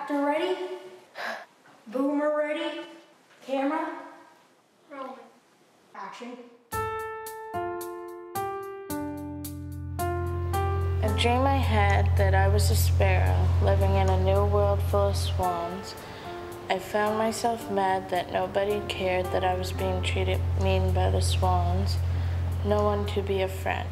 Actor ready? Boomer ready? Camera? Rolling. Action. A dream I had that I was a sparrow living in a new world full of swans. I found myself mad that nobody cared that I was being treated mean by the swans. No one to be a friend.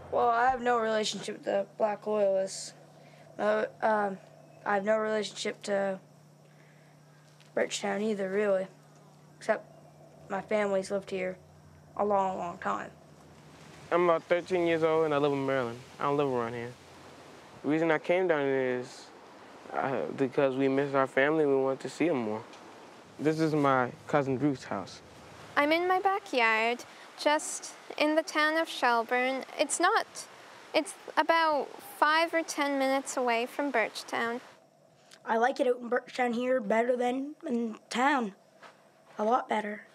Well, I have no relationship with the Black Loyalists. I have no relationship to Birchtown either, really, except my family's lived here a long, long time. I'm about 13 years old and I live in Maryland. I don't live around here. The reason I came down here is because we miss our family and we want to see them more. This is my cousin Ruth's house. I'm in my backyard, just in the town of Shelburne. It's about 5 or 10 minutes away from Birchtown. I like it out in Birchtown here better than in town. A lot better.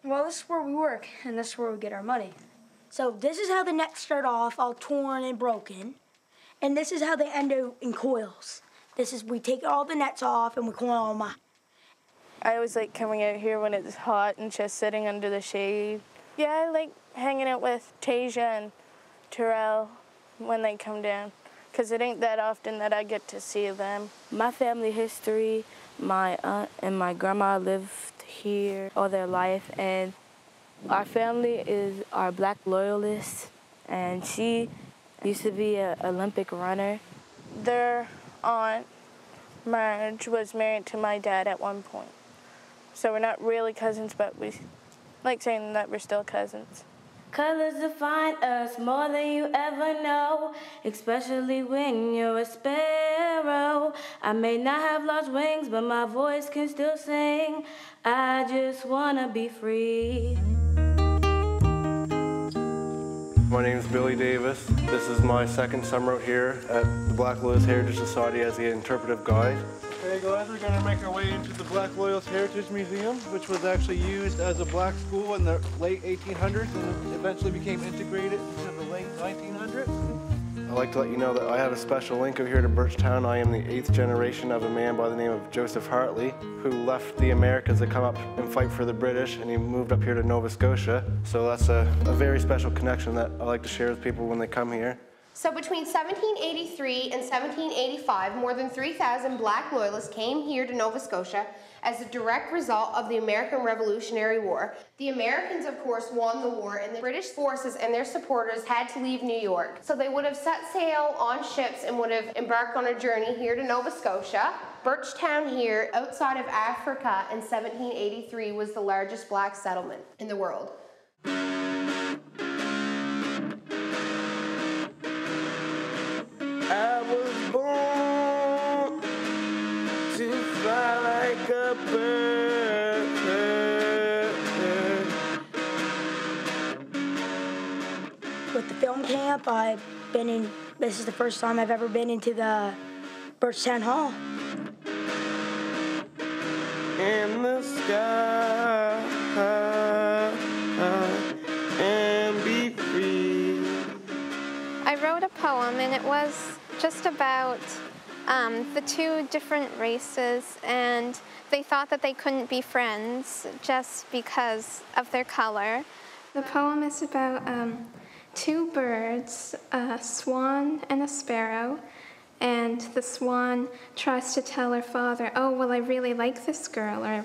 Well, this is where we work, and this is where we get our money. So this is how the nets start off, all torn and broken. And this is how they end out in coils. We take all the nets off and we coil them up. I always like coming out here when it's hot and just sitting under the shade. Yeah, I like hanging out with Taysia and Terrell when they come down, because it ain't that often that I get to see them. My family history, my aunt and my grandma lived here all their life, and our family are Black Loyalists, and she used to be an Olympic runner. Their aunt, Marge, was married to my dad at one point. So we're not really cousins, but we like saying that we're still cousins. Colors define us more than you ever know, especially when you're a sparrow. I may not have large wings, but my voice can still sing. I just wanna be free. My name is Billy Davis. This is my second summer out here at the Black Loyalist Heritage Society as the interpretive guide. Okay guys, we're going to make our way into the Black Loyalist Heritage Museum, which was actually used as a black school in the late 1800s and eventually became integrated into the late 1900s. I'd like to let you know that I have a special link over here to Birchtown. I am the 8th generation of a man by the name of Joseph Hartley, who left the Americas to come up and fight for the British, and he moved up here to Nova Scotia. So that's a very special connection that I like to share with people when they come here. So between 1783 and 1785, more than 3,000 Black Loyalists came here to Nova Scotia as a direct result of the American Revolutionary War. The Americans, of course, won the war, and the British forces and their supporters had to leave New York. So they would have set sail on ships and would have embarked on a journey here to Nova Scotia. Birchtown here, outside of Africa in 1783, was the largest black settlement in the world. I was born to fly like a bird. With the film camp, this is the first time I've ever been into the Birchtown Hall. In the sky and be free. I wrote a poem, and it was just about the two different races, and they thought that they couldn't be friends just because of their color. The poem is about two birds, a swan and a sparrow, and the swan tries to tell her father, oh, well, I really like this girl, or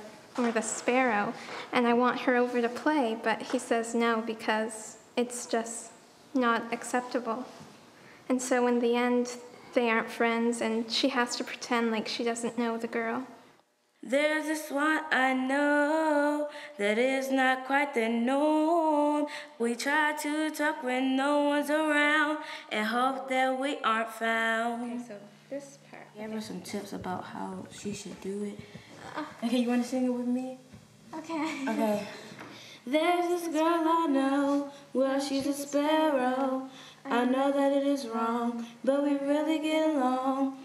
the sparrow, and I want her over to play, but he says no because it's just not acceptable. And so in the end, they aren't friends, and she has to pretend like she doesn't know the girl. There's this one I know that is not quite the norm. We try to talk when no one's around and hope that we aren't found. Okay, so this part. Give her some tips about how she should do it. Okay, you want to sing it with me? Okay. Okay. There's this girl I know, well, she's a sparrow. I know that it is wrong, but we really get along.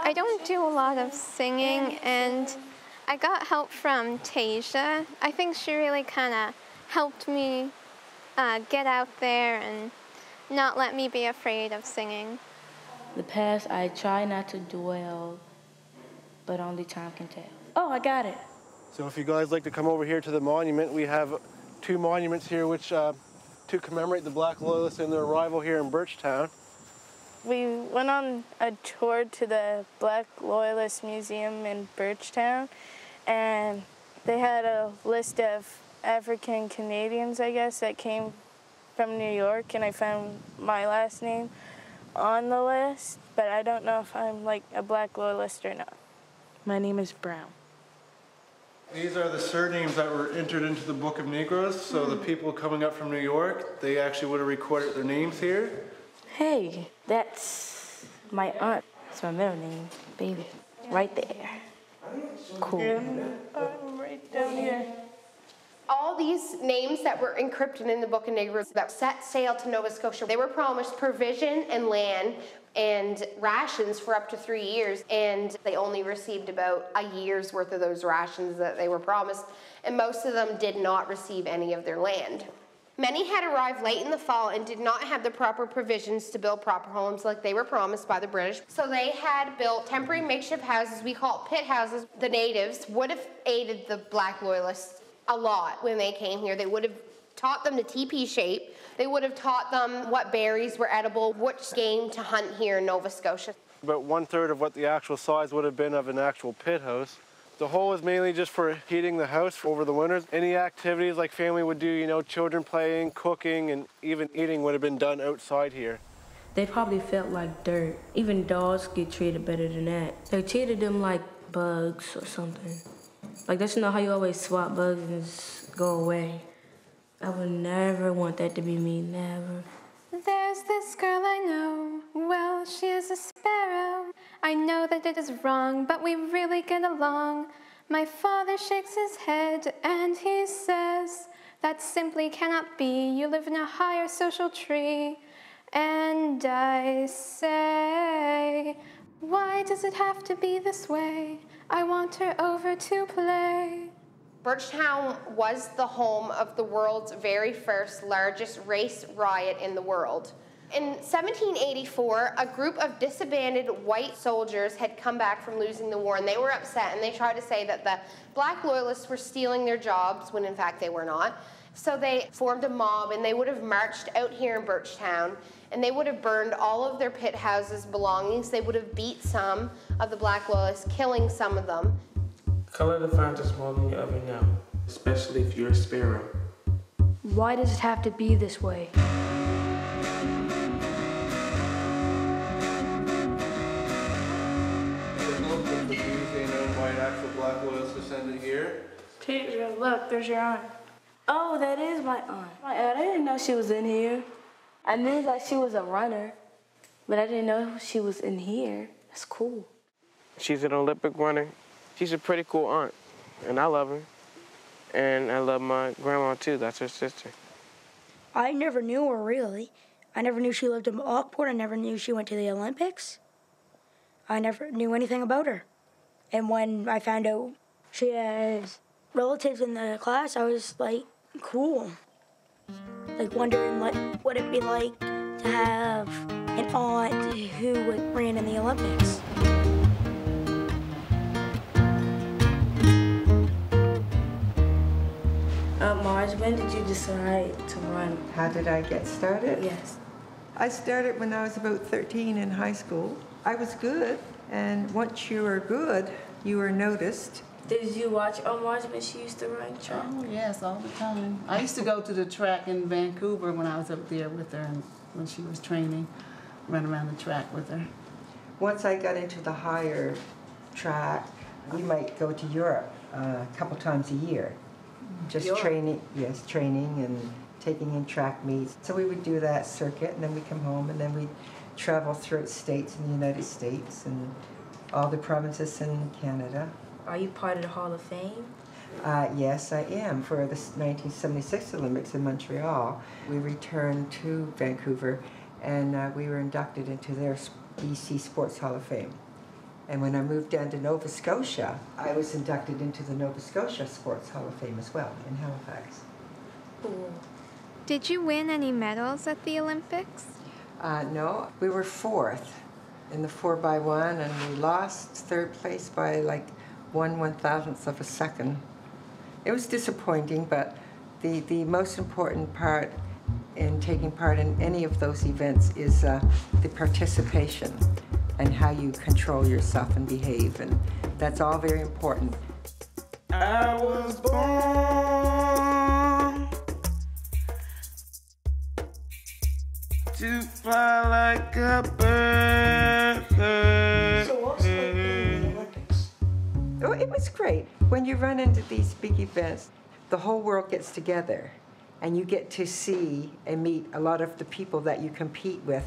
I don't do a lot of singing, and I got help from Taysia. I think she really kind of helped me get out there and not let me be afraid of singing. The past, I try not to dwell, but only time can tell. Oh, I got it. So if you guys like to come over here to the monument, we have 2 monuments here which to commemorate the Black Loyalists and their arrival here in Birchtown. We went on a tour to the Black Loyalist Museum in Birchtown, and they had a list of African Canadians, I guess, that came from New York, and I found my last name on the list, but I don't know if I'm like a Black Loyalist or not. My name is Brown. These are the surnames that were entered into the Book of Negroes, so the people coming up from New York, they actually would have recorded their names here. Hey, that's my aunt. That's my middle name, Bailey. Right there. Cool. I'm right down here. All these names that were encrypted in the Book of Negroes that set sail to Nova Scotia, they were promised provision and land and rations for up to 3 years, and they only received about a year's worth of those rations that they were promised, and most of them did not receive any of their land. Many had arrived late in the fall and did not have the proper provisions to build proper homes like they were promised by the British. So they had built temporary makeshift houses, we call it pit houses. The natives would have aided the Black Loyalists a lot when they came here. They would have taught them the teepee shape. They would have taught them what berries were edible, which game to hunt here in Nova Scotia. About 1/3 of what the actual size would have been of an actual pit house. The hole is mainly just for heating the house over the winters. Any activities like family would do, you know, children playing, cooking, and even eating would have been done outside here. They probably felt like dirt. Even dogs get treated better than that. They treated them like bugs or something. Like, that's not how you always swap bugs and just go away. I would never want that to be me, never. There's this girl I know, well, she is a sparrow. I know that it is wrong, but we really get along. My father shakes his head and he says, that simply cannot be. You live in a higher social tree. And I say, why does it have to be this way? I want her over to play. Birchtown was the home of the world's very first largest race riot in the world. In 1784, a group of disbanded white soldiers had come back from losing the war, and they were upset, and they tried to say that the Black Loyalists were stealing their jobs, when in fact they were not. So they formed a mob, and they would have marched out here in Birchtown, and they would have burned all of their pit houses' belongings. They would have beat some of the Black Loyalists, killing some of them. Color defines us more than you ever know, especially if you're a sparrow. Why does it have to be this way? Taysia, look, there's your aunt. Oh, that is my aunt. My aunt, I didn't know she was in here. I knew that she was a runner, but I didn't know she was in here. That's cool. She's an Olympic runner. She's a pretty cool aunt, and I love her. And I love my grandma, too. That's her sister. I never knew her, really. I never knew she lived in Lockport. I never knew she went to the Olympics. I never knew anything about her. And when I found out she has relatives in the class, I was like, cool. Like wondering what would it be like to have an aunt who ran in the Olympics. Marge, when did you decide to run? How did I get started? Yes. I started when I was about 13 in high school. I was good, and once you were good, you were noticed. Did you watch Marge when she used to run track? Oh, yes, all the time. I used to go to the track in Vancouver when I was up there with her, and when she was training, run around the track with her. Once I got into the higher track, We might go to Europe a couple times a year. Just training, yes, training and taking in track meets. So we would do that circuit, and then we come home, and then we travel throughout states in the United States and all the provinces in Canada. Are you part of the Hall of Fame? Yes, I am. For the 1976 Olympics in Montreal, we returned to Vancouver, and we were inducted into their BC Sports Hall of Fame. And when I moved down to Nova Scotia, I was inducted into the Nova Scotia Sports Hall of Fame as well, in Halifax. Cool. Did you win any medals at the Olympics? No, we were 4th in the 4x1, and we lost 3rd place by like 1/1000th of a second. It was disappointing, but the most important part in taking part in any of those events is the participation and how you control yourself and behave, and that's all very important. I was born to fly like a bird. So what's like being in the Olympics? Oh, it was great. When you run into these big events, the whole world gets together, and you get to see and meet a lot of the people that you compete with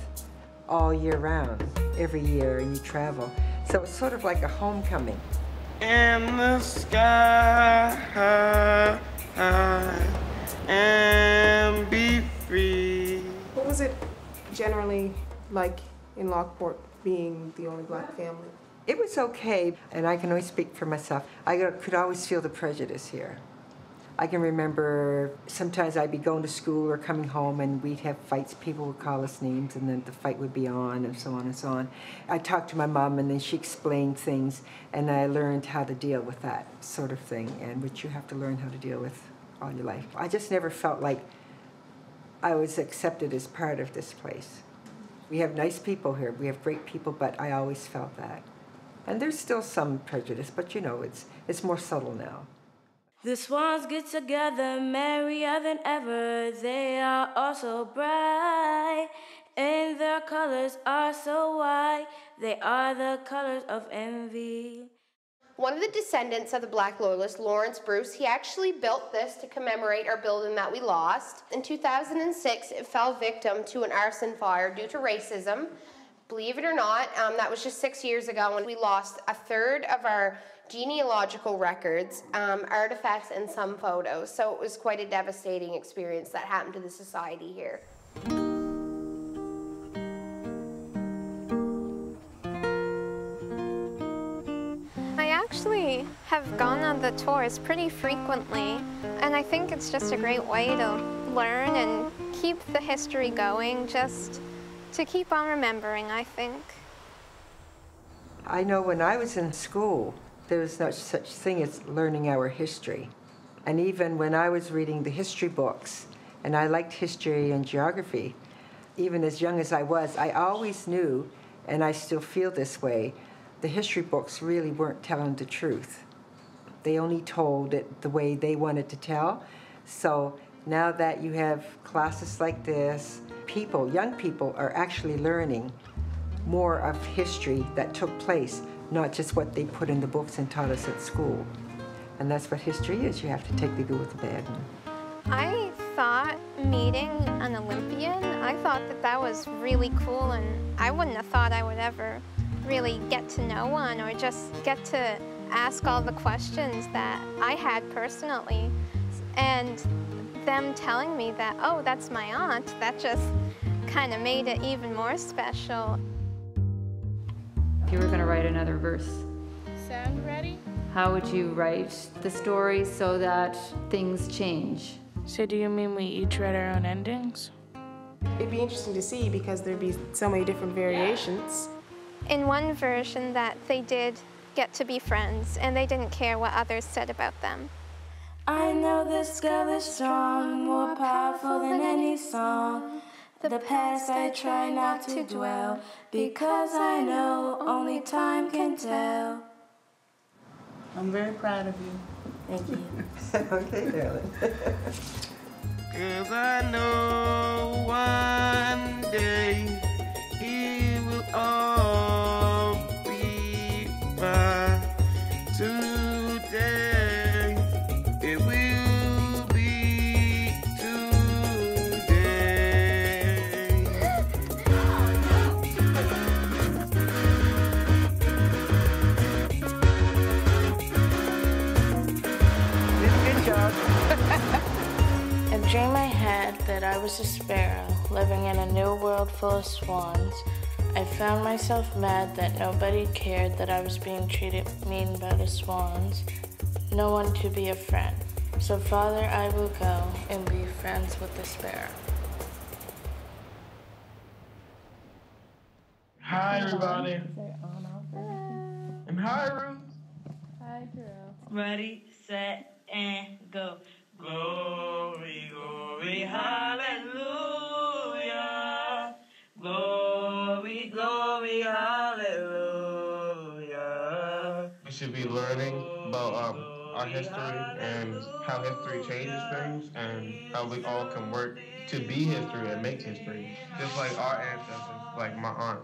all year round, every year, and you travel. So it's sort of like a homecoming. In the sky and be free. What was it generally like in Lockport, being the only black family? It was okay, and I can only speak for myself. I could always feel the prejudice here. I can remember sometimes I'd be going to school or coming home, and we'd have fights. People would call us names, and then the fight would be on, and so on and so on. I talked to my mom, and then she explained things, and I learned how to deal with that sort of thing, and which you have to learn how to deal with all your life. I just never felt like I was accepted as part of this place. We have nice people here. We have great people, but I always felt that. And there's still some prejudice, but you know, it's more subtle now. The swans get together, merrier than ever. They are all so bright, and their colors are so white. They are the colors of envy. One of the descendants of the Black Loyalist, Lawrence Bruce, he actually built this to commemorate our building that we lost. In 2006, it fell victim to an arson fire due to racism. Believe it or not, that was just 6 years ago when we lost a third of our genealogical records, artifacts, and some photos. So it was quite a devastating experience that happened to the society here. I actually have gone on the tours pretty frequently, and I think it's just a great way to learn and keep the history going, just to keep on remembering, I think. I know when I was in school, there was no such thing as learning our history. And even when I was reading the history books, and I liked history and geography, even as young as I was, I always knew, and I still feel this way, the history books really weren't telling the truth. They only told it the way they wanted to tell. So now that you have classes like this, people, young people, are actually learning more of history that took place, not just what they put in the books and taught us at school. And that's what history is. You have to take the good with the bad. I thought meeting an Olympian, I thought that was really cool, and I wouldn't have thought I would ever really get to know one or just get to ask all the questions that I had personally. And them telling me that, oh, that's my aunt, that just kind of made it even more special. If you were going to write another verse, Sound ready? how would you write the story so that things change? So do you mean we each write our own endings? It'd be interesting to see because there'd be so many different variations. In one version that they did get to be friends and they didn't care what others said about them. I know this girl is strong, more powerful than any song. The past I try not to dwell, because I know only time can tell. I'm very proud of you. Thank you. Okay, darling. 'Cause I know one day it will all be fine. was a sparrow living in a new world full of swans. I found myself mad that nobody cared that I was being treated mean by the swans. No one to be a friend. So Father, I will go and be friends with the sparrow. Hi, everybody. And hi, Ruth. Hi, Terrell. Ready, set, and go. Glory, glory, hallelujah. Glory, glory, hallelujah. We should be learning about our history and how history changes things and how we all can work to be history and make history. Just like our ancestors, like my aunt